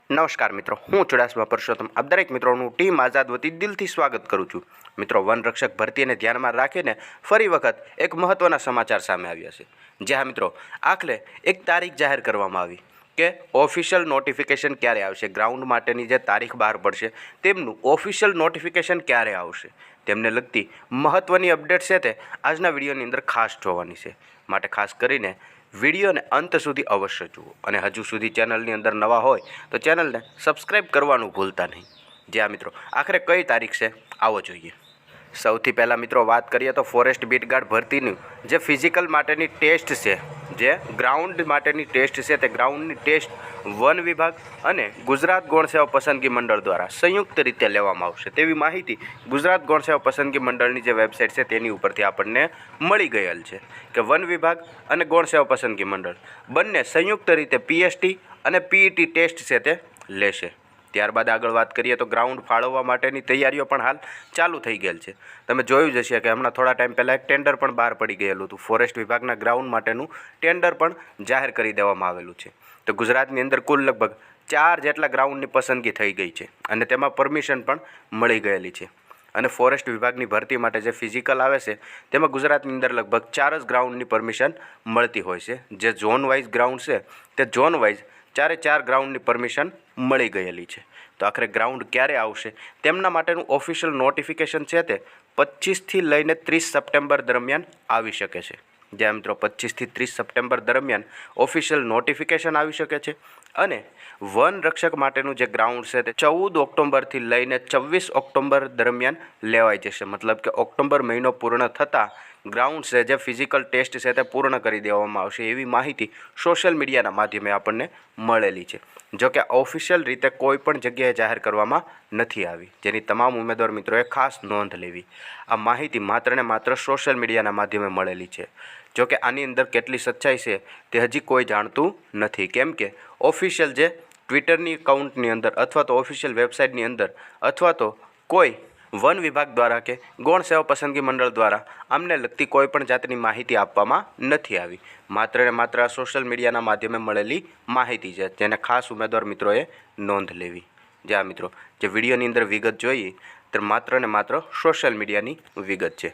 નમસ્કાર મિત્રો, હું ચુડાસમા પરસોત્તમ આપ દરેક મિત્રોનું ટીમ આઝાદ વતી દિલથી સ્વાગત કરું છું। મિત્રો, વનરક્ષક ભરતીને ધ્યાનમાં રાખીને ફરી વખત એક મહત્ત્વના સમાચાર સામે આવ્યા છે। જ્યાં મિત્રો આખરે એક તારીખ જાહેર કરવામાં આવી કે ઓફિશિયલ નોટિફિકેશન ક્યારે આવશે, ગ્રાઉન્ડ માટેની જે તારીખ બહાર પડશે તેમનું ઓફિશિયલ નોટિફિકેશન ક્યારે આવશે તેમને લગતી મહત્ત્વની અપડેટ છે તે આજના વિડીયોની અંદર ખાસ જોવાની છે। માટે ખાસ કરીને વિડીયોને અંત સુધી અવશ્ય જુઓ અને હજુ સુધી ચેનલની અંદર નવા હોય તો ચેનલને સબસ્ક્રાઈબ કરવાનું ભૂલતા નહીં। જ્યાં મિત્રો આખરે કઈ તારીખ છે આવો જોઈએ। સૌથી પહેલાં મિત્રો વાત કરીએ તો ફોરેસ્ટ બીટગાર્ડ ભરતીની જે ફિઝિકલ માટેની ટેસ્ટ છે, જે ગ્રાઉન્ડ માટેની ટેસ્ટ છે તે ગ્રાઉન્ડની ટેસ્ટ વન વિભાગ અને ગુજરાત ગૌણ સેવા પસંદગી મંડળ દ્વારા સંયુક્ત રીતે લેવામાં આવશે તેવી માહિતી ગુજરાત ગૌણ સેવા પસંદગી મંડળની જે વેબસાઇટ છે તેની ઉપરથી આપણને મળી ગયેલ છે કે વન વિભાગ અને ગૌણ સેવા પસંદગી મંડળ બંને સંયુક્ત રીતે પીએસટી અને પીઈટી ટેસ્ટ છે તે લેશે। ત્યારબાદ આગળ વાત કરીએ તો ગ્રાઉન્ડ ફાળવવા માટેની તૈયારીઓ પણ હાલ ચાલુ થઈ ગયેલ છે। તમે જોયું જ હશે કે હમણાં થોડા ટાઈમ પહેલાં એક ટેન્ડર પણ બહાર પડી ગયેલું હતું, ફોરેસ્ટ વિભાગના ગ્રાઉન્ડ માટેનું ટેન્ડર પણ જાહેર કરી દેવામાં આવેલું છે। તો ગુજરાતની અંદર કુલ લગભગ 4 જેટલા ગ્રાઉન્ડની પસંદગી થઈ ગઈ છે અને તેમાં પરમિશન પણ મળી ગયેલી છે। અને ફોરેસ્ટ વિભાગની ભરતી માટે જે ફિઝિકલ આવે છે તેમાં ગુજરાતની અંદર લગભગ 4 જ ગ્રાઉન્ડની પરમિશન મળતી હોય છે। જે ઝોન વાઇઝ ગ્રાઉન્ડ છે તે ઝોન વાઇઝ 4 ગ્રાઉન્ડની પરમિશન મળી ગયેલી છે। તો આખરે ગ્રાઉન્ડ ક્યારે આવશે તેમના માટેનું ઓફિશિયલ નોટિફિકેશન છે તે 25થી લઈને 30 સપ્ટેમ્બર દરમિયાન આવી શકે છે। જ્યાં મિત્રો 25થી 30 સપ્ટેમ્બર દરમિયાન ઓફિશિયલ નોટિફિકેશન આવી શકે છે અને વન રક્ષક માટેનું જે ગ્રાઉન્ડ છે તે 14 ઓક્ટોબરથી લઈને 24 ઓક્ટોબર દરમિયાન લેવાઈ જશે। મતલબ કે ઓક્ટોબર મહિનો પૂર્ણ થતાં ગ્રાઉન્ડ છે જે ફિઝિકલ ટેસ્ટ છે તે પૂર્ણ કરી દેવામાં આવશે એવી માહિતી સોશિયલ મીડિયાના માધ્યમે આપણને મળેલી છે। જો કે ઓફિશિયલ રીતે કોઈ પણ જગ્યાએ જાહેર કરવામાં નથી આવી, જેની તમામ ઉમેદવાર મિત્રોએ ખાસ નોંધ લેવી। આ માહિતી માત્ર ને માત્ર સોશિયલ મીડિયાના માધ્યમે મળેલી છે। જો કે આની અંદર કેટલી સચ્ચાઈ છે તે હજી કોઈ જાણતું નથી, કેમ કે ઓફિશિયલ જે ટ્વિટરની એકાઉન્ટની અંદર અથવા તો ઓફિશિયલ વેબસાઇટની અંદર અથવા તો કોઈ વન વિભાગ દ્વારા કે ગૌણ સેવા પસંદગી મંડળ દ્વારા આમને લગતી કોઈ પણ જાતની માહિતી આપવામાં નથી આવી। માત્ર ને માત્ર આ સોશિયલ મીડિયાના માધ્યમે મળેલી માહિતી છે, જેને ખાસ ઉમેદવાર મિત્રોએ નોંધ લેવી। જ્યાં મિત્રો જે વિડીયોની અંદર વિગત જોઈએ તે માત્ર ને માત્ર સોશિયલ મીડિયાની વિગત છે।